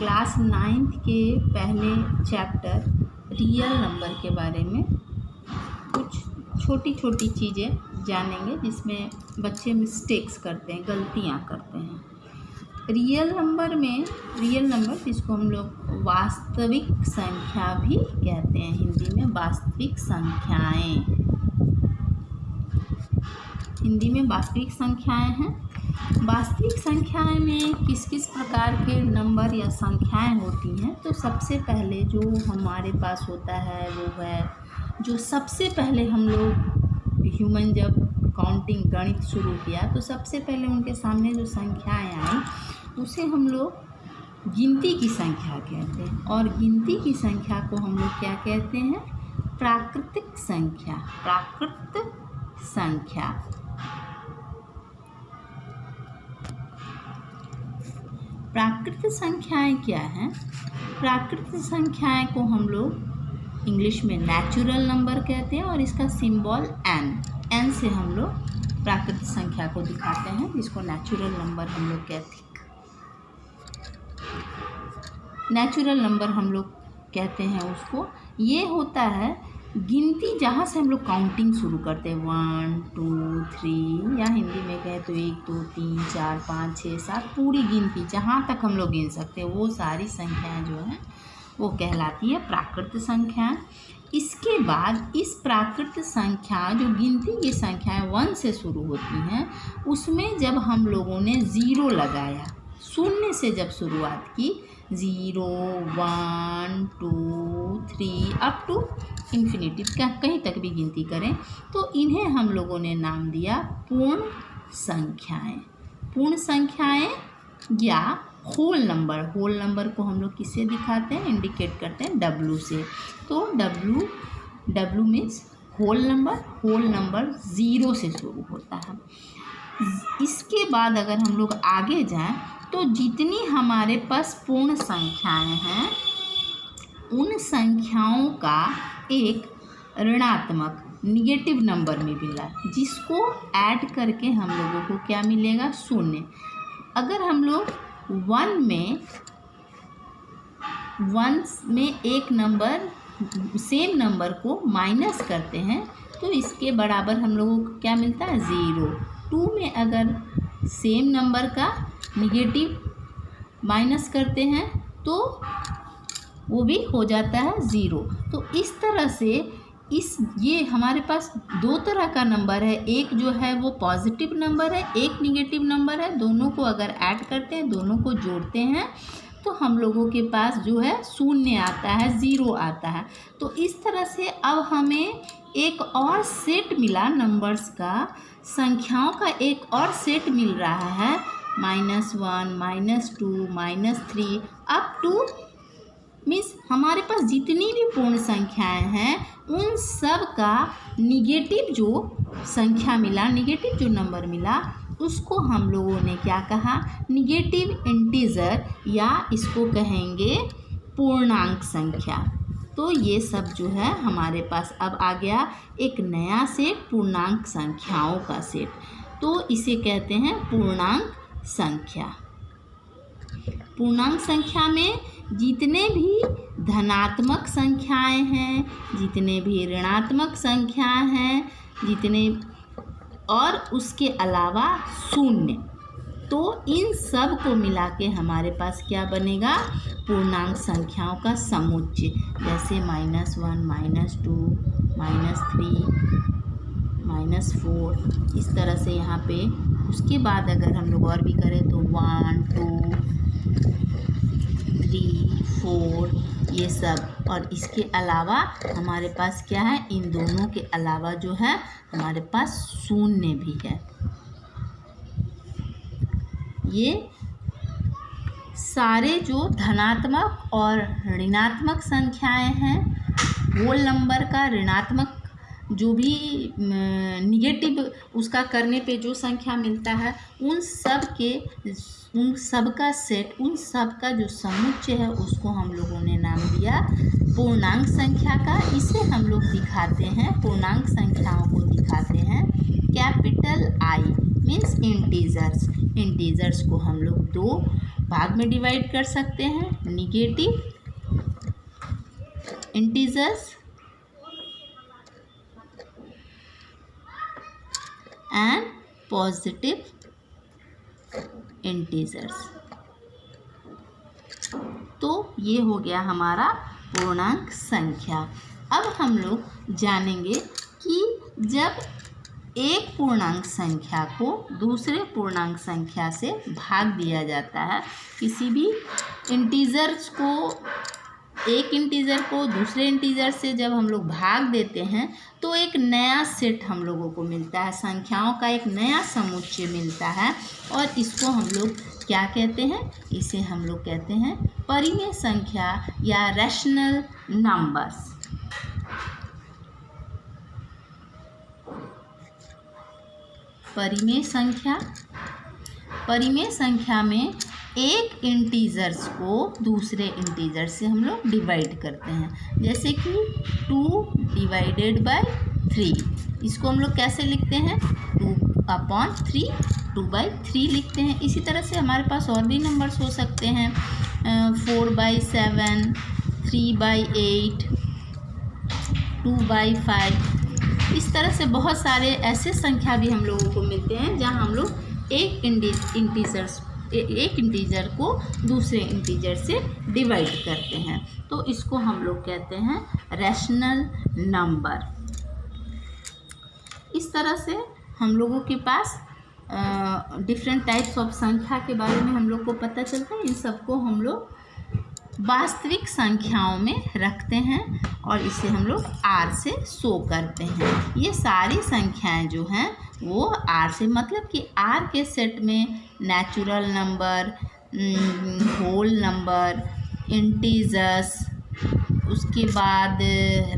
Class 9th के पहले chapter real number के बारे में कुछ छोटी छोटी चीज़ें जानेंगे जिसमें बच्चे मिस्टेक्स करते हैं, गलतियाँ करते हैं। रियल नंबर जिसको हम लोग वास्तविक संख्या भी कहते हैं, हिंदी में वास्तविक संख्याएं हैं। वास्तविक संख्याएं में किस किस प्रकार के नंबर या संख्याएं होती हैं, तो सबसे पहले जो हमारे पास होता है वो है, जो सबसे पहले हम लोग ह्यूमन जब काउंटिंग गणित शुरू किया तो सबसे पहले उनके सामने जो संख्याएं आई उसे हम लोग गिनती की संख्या कहते हैं। और गिनती की संख्या को हम लोग क्या कहते हैं? प्राकृतिक संख्या। प्राकृतिक संख्याएं क्या हैं? प्राकृतिक संख्याएं को हम लोग इंग्लिश में नेचुरल नंबर कहते हैं और इसका सिंबल n से हम लोग प्राकृतिक संख्या को दिखाते हैं, जिसको नेचुरल नंबर हम लोग कहते हैं। नेचुरल नंबर हम लोग कहते हैं उसको। ये होता है गिनती जहाँ से हम लोग काउंटिंग शुरू करते हैं, 1 2 3, या हिंदी में कहें तो 1 2 3 4 5 6 7, पूरी गिनती जहाँ तक हम लोग गिन सकते हैं वो सारी संख्याएं जो हैं वो कहलाती है प्राकृतिक संख्याएं। इसके बाद इस प्राकृतिक संख्या जो गिनती की संख्याएं 1 से शुरू होती हैं, उसमें जब हम लोगों ने 0 लगाया, शून्य से जब शुरुआत की, 0 1 2 3 अप टू इन्फिनिटी, कहीं तक भी गिनती करें, तो इन्हें हम लोगों ने नाम दिया पूर्ण संख्याएं या होल नंबर को हम लोग किससे दिखाते हैं, इंडिकेट करते हैं W से। तो W मीन्स होल नंबर 0 से शुरू होता है। इसके बाद अगर हम लोग आगे जाएं तो जितनी हमारे पास पूर्ण संख्याएं हैं उन संख्याओं का एक ऋणात्मक निगेटिव नंबर में मिला, जिसको ऐड करके हम लोगों को क्या मिलेगा? 0। अगर हम लोग 1 में एक नंबर सेम नंबर को माइनस करते हैं तो इसके बराबर हम लोगों को क्या मिलता है? 0। 2 में अगर सेम नंबर का निगेटिव माइनस करते हैं तो वो भी हो जाता है 0। तो इस तरह से ये हमारे पास 2 तरह का नंबर है, एक जो है वो पॉजिटिव नंबर है, एक निगेटिव नंबर है। दोनों को अगर ऐड करते हैं, दोनों को जोड़ते हैं तो हम लोगों के पास जो है 0 आता है, 0 आता है। तो इस तरह से अब हमें एक और सेट मिला नंबर्स का, संख्याओं का एक और सेट मिल रहा है, -1 -2 -3 अप टू मीन्स हमारे पास जितनी भी पूर्ण संख्याएं हैं उन सब का निगेटिव जो संख्या मिला, निगेटिव जो नंबर मिला, उसको हम लोगों ने क्या कहा? निगेटिव इंटीजर, या इसको कहेंगे पूर्णांक संख्या। तो ये सब जो है हमारे पास अब आ गया एक नया सेट, पूर्णांक संख्याओं का सेट। तो इसे कहते हैं पूर्णांक संख्या। पूर्णांक संख्या में जितने भी धनात्मक संख्याएं हैं, जितने भी ऋणात्मक संख्याएं हैं, जितने और उसके अलावा 0, तो इन सब को मिला के हमारे पास क्या बनेगा? पूर्णांक संख्याओं का समुच्चय। जैसे -1 -2 -3 -4, इस तरह से यहाँ पे। उसके बाद अगर हम लोग और भी करें तो 1 2 3 4 ये सब। और इसके अलावा हमारे पास क्या है? इन दोनों के अलावा जो है हमारे पास 0 भी है। ये सारे जो धनात्मक और ऋणात्मक संख्याएं हैं, होल नंबर का ऋणात्मक जो भी निगेटिव उसका करने पे जो संख्या मिलता है, उन सब का सेट, उन सब का जो समुच्चय है उसको हम लोगों ने नाम दिया पूर्णांक संख्या का। इसे हम लोग दिखाते हैं, पूर्णांक संख्याओं को दिखाते हैं capital I means integers. Integers को हम लोग 2 भाग में डिवाइड कर सकते हैं, negative integers and positive integers. तो ये हो गया हमारा पूर्णांक संख्या। अब हम लोग जानेंगे कि जब एक पूर्णांक संख्या को दूसरे पूर्णांक संख्या से भाग दिया जाता है, किसी भी इंटीजर्स को, एक इंटीजर को दूसरे इंटीजर से जब हम लोग भाग देते हैं तो एक नया सेट हम लोगों को मिलता है, संख्याओं का एक नया समुच्चय मिलता है, और इसको हम लोग क्या कहते हैं? इसे हम लोग कहते हैं परिमेय संख्या या रैशनल नंबर्स। परिमेय संख्या, परिमेय संख्या में एक इंटीजर्स को दूसरे इंटीजर से हम लोग डिवाइड करते हैं, जैसे कि 2 डिवाइडेड बाय 3। इसको हम लोग कैसे लिखते हैं? 2/3, 2/3 लिखते हैं। इसी तरह से हमारे पास और भी नंबर्स हो सकते हैं, 4/7, 3/8, 2/5। इस तरह से बहुत सारे ऐसे संख्या भी हम लोगों को मिलते हैं जहां हम लोग एक इंटीजर को दूसरे इंटीजर से डिवाइड करते हैं, तो इसको हम लोग कहते हैं रैशनल नंबर। इस तरह से हम लोगों के पास डिफरेंट टाइप्स ऑफ संख्या के बारे में हम लोग को पता चलता है। इन सबको हम लोग वास्तविक संख्याओं में रखते हैं और इसे हम लोग R से शो करते हैं। ये सारी संख्याएं जो हैं वो R से, मतलब कि R के सेट में natural number, whole number, integers, उसके बाद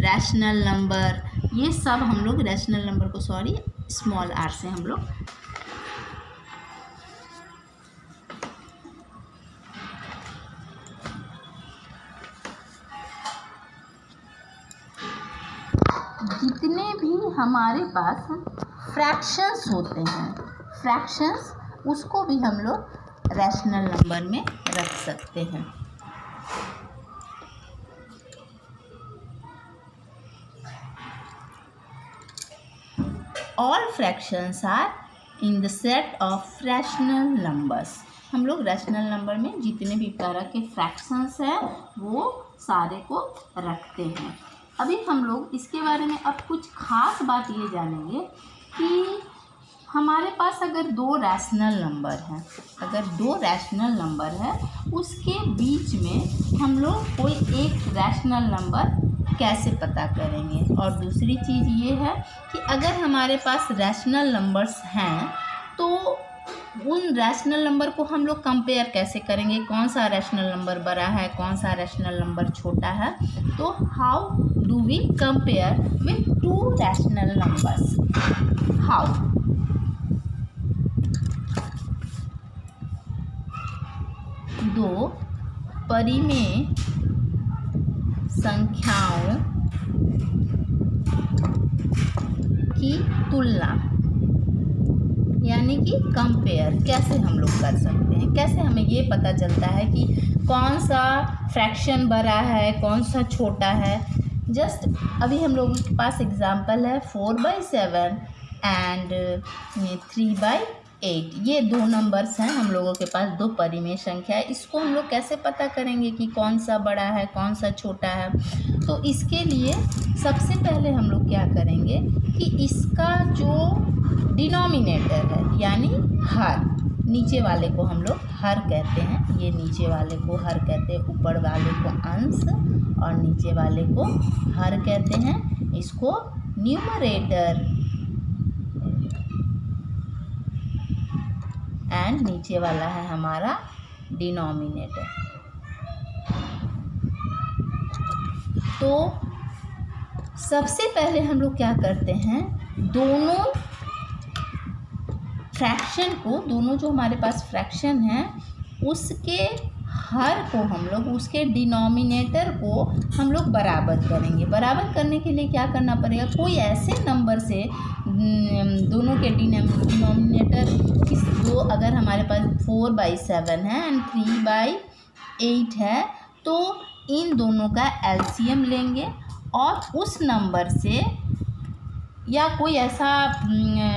रैशनल नंबर, ये सब हम लोग रैशनल नंबर को स्मॉल r से हम लोग जितने भी हमारे पास फ्रैक्शंस होते हैं, फ्रैक्शंस, उसको भी हम लोग रैशनल नंबर में रख सकते हैं। All fractions are in the set of rational numbers. हम लोग रैशनल नंबर में जितने भी तरह के फ्रैक्शंस हैं वो सारे को रखते हैं। अभी हम लोग इसके बारे में अब कुछ खास बात ये जानेंगे कि हमारे पास अगर दो रैशनल नंबर हैं, अगर दो रैशनल नंबर है, उसके बीच में हम लोग कोई एक रैशनल नंबर कैसे पता करेंगे। और दूसरी चीज़ ये है कि अगर हमारे पास रैशनल नंबर्स हैं तो उन रैशनल नंबर को हम लोग कंपेयर कैसे करेंगे, कौन सा रैशनल नंबर बड़ा है, कौन सा रैशनल नंबर छोटा है। तो how do we compare with two rational numbers? How? दो परिमेय संख्याओं की तुलना, यानी कि कंपेयर कैसे हम लोग कर सकते हैं, कैसे हमें ये पता चलता है कि कौन सा फ्रैक्शन बड़ा है, कौन सा छोटा है। जस्ट अभी हम लोगों के पास एग्जांपल है 4/7 एंड 3/8। ये दो नंबर्स हैं हम लोगों के पास, दो परिमेय संख्या है। इसको हम लोग कैसे पता करेंगे कि कौन सा बड़ा है, कौन सा छोटा है? तो इसके लिए सबसे पहले हम लोग क्या करेंगे कि इसका जो डिनोमिनेटर है यानी हर, नीचे वाले को हम लोग हर कहते हैं, ये नीचे वाले को हर कहते हैं, ऊपर वाले को अंश और नीचे वाले को हर कहते हैं। इसको न्यूमरेटर एंड नीचे वाला है हमारा डिनोमिनेटर। तो सबसे पहले हम लोग क्या करते हैं, दोनों फ्रैक्शन को, दोनों जो हमारे पास फ्रैक्शन है उसके हर को हम लोग उसके डिनोमिनेटर को हम लोग बराबर करेंगे। बराबर करने के लिए क्या करना पड़ेगा, कोई ऐसे नंबर से दोनों के डिनोमिनेटर जो अगर हमारे पास 4/7 है एंड 3/8 है, तो इन दोनों का एलसीएम लेंगे और उस नंबर से या कोई ऐसा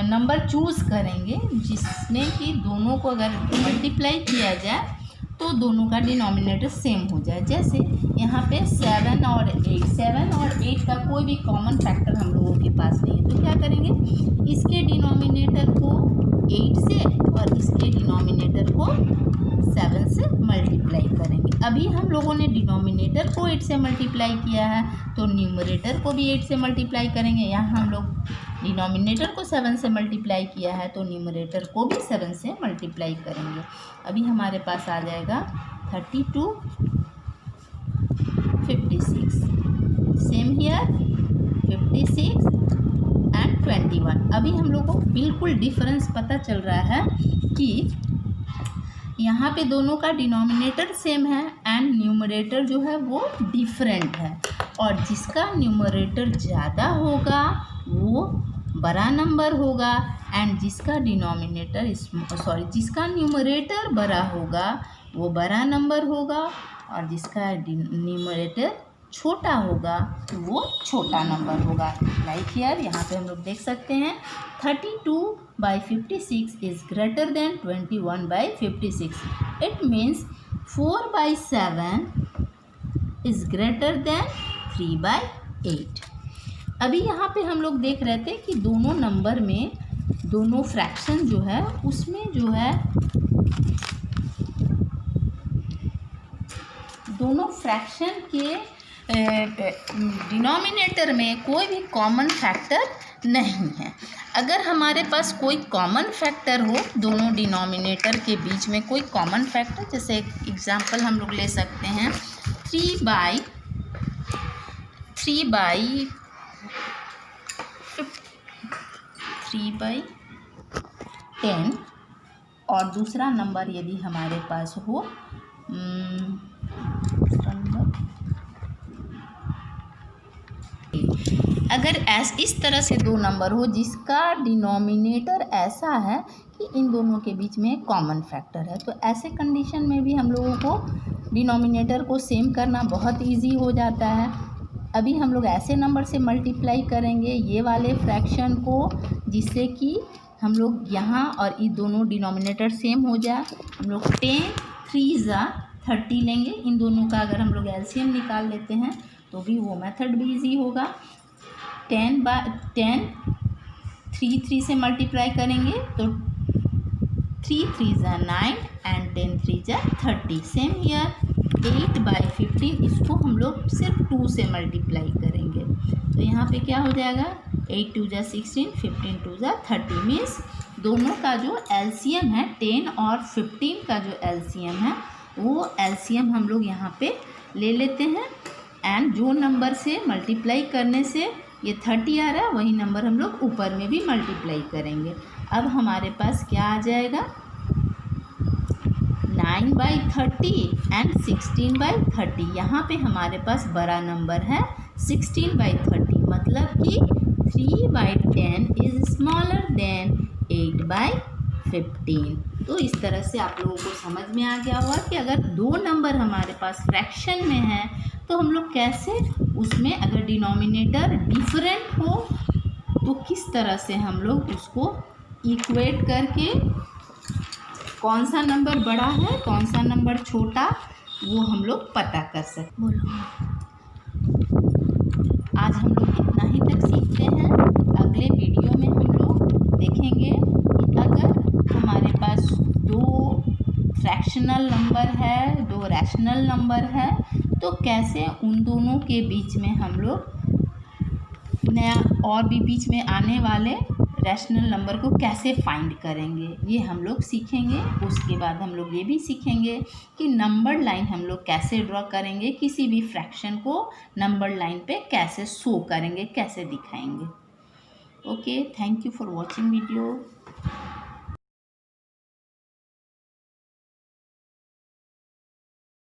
नंबर चूज़ करेंगे जिसमें कि दोनों को अगर मल्टीप्लाई किया जाए तो दोनों का डिनोमिनेटर सेम हो जाए। जैसे यहाँ पे 7 और 8 का कोई भी कॉमन फैक्टर हम लोगों के पास नहीं है, तो क्या करेंगे, इसके डिनोमिनेटर को 8 से और इसके डिनोमिनेटर को 7 से मल्टीप्लाई करेंगे। अभी हम लोगों ने डिनोमिनेटर को 8 से मल्टीप्लाई किया है तो न्यूमरेटर को भी 8 से मल्टीप्लाई करेंगे। यहाँ हम लोग डिनोमिनेटर को 7 से मल्टीप्लाई किया है तो न्यूमरेटर को भी 7 से मल्टीप्लाई करेंगे। अभी हमारे पास आ जाएगा 32 56, सेम हियर 56 एंड 21। अभी हम लोग को बिल्कुल डिफरेंस पता चल रहा है कि यहाँ पे दोनों का डिनोमिनेटर सेम है एंड न्यूमरेटर जो है वो डिफरेंट है, और जिसका न्यूमरेटर ज़्यादा होगा वो बड़ा नंबर होगा एंड जिसका न्यूमरेटर बड़ा होगा वो बड़ा नंबर होगा और जिसका न्यूमरेटर छोटा होगा तो वो छोटा नंबर होगा। लाइक हियर यहाँ पे हम लोग देख सकते हैं 32/56 is greater than 21/56। It means 4/7 is greater than 3/8। अभी यहाँ पे हम लोग देख रहे थे कि दोनों नंबर में दोनों फ्रैक्शन जो है उसमें जो है दोनों फ्रैक्शन के डिनोमिनेटर में कोई भी कॉमन फैक्टर नहीं है। अगर हमारे पास कोई कॉमन फैक्टर हो दोनों डिनोमिनेटर के बीच में कोई कॉमन फैक्टर, जैसे एग्जांपल हम लोग ले सकते हैं 3/10 और दूसरा नंबर यदि हमारे पास हो अगर इस तरह से दो नंबर हो जिसका डिनोमिनेटर ऐसा है कि इन दोनों के बीच में कॉमन फैक्टर है, तो ऐसे कंडीशन में भी हम लोगों को डिनोमिनेटर को सेम करना बहुत इजी हो जाता है। अभी हम लोग ऐसे नंबर से मल्टीप्लाई करेंगे ये वाले फ्रैक्शन को, जिससे कि हम लोग यहाँ और ये दोनों डिनोमिनेटर सेम हो जाए। हम लोग 10 3 30 लेंगे, इन दोनों का अगर हम लोग एलसीएम निकाल लेते हैं तो भी वो मेथड भी इजी होगा। 10 3 से मल्टीप्लाई करेंगे तो 3 3 9 एंड 10 3 30। सेम हियर 8/15 इसको हम लोग सिर्फ 2 से मल्टीप्लाई करेंगे तो यहाँ पे क्या हो जाएगा 8 2 16 15 2 30। मीन्स दोनों का जो एलसीएम है 10 और 15 का जो एलसीएम है वो एलसीएम हम लोग यहाँ पे ले लेते हैं एंड जो नंबर से मल्टीप्लाई करने से ये 30 आ रहा है वही नंबर हम लोग ऊपर में भी मल्टीप्लाई करेंगे। अब हमारे पास क्या आ जाएगा 9/30 एंड 16/30। यहाँ पे हमारे पास बड़ा नंबर है 16/30, मतलब कि 3/10 इज़ स्मॉलर देन 8/15। तो इस तरह से आप लोगों को समझ में आ गया होगा कि अगर दो नंबर हमारे पास फ्रैक्शन में है तो हम लोग कैसे उसमें अगर डिनोमिनेटर डिफरेंट हो तो किस तरह से हम लोग उसको इक्वेट करके कौन सा नंबर बड़ा है कौन सा नंबर छोटा वो हम लोग पता कर सकते। बोलो, आज हम लोग इतना ही तक सीखते हैं। अगले वीडियो में हम लोग देखेंगे कि अगर हमारे पास दो फ्रैक्शनल नंबर है दो रैशनल नंबर है तो कैसे उन दोनों के बीच में हम लोग नया और भी बीच में आने वाले रैशनल नंबर को कैसे फाइंड करेंगे ये हम लोग सीखेंगे। उसके बाद हम लोग ये भी सीखेंगे कि नंबर लाइन हम लोग कैसे ड्रॉ करेंगे, किसी भी फ्रैक्शन को नंबर लाइन पे कैसे शो करेंगे, कैसे दिखाएंगे। Okay, thank you for watching video.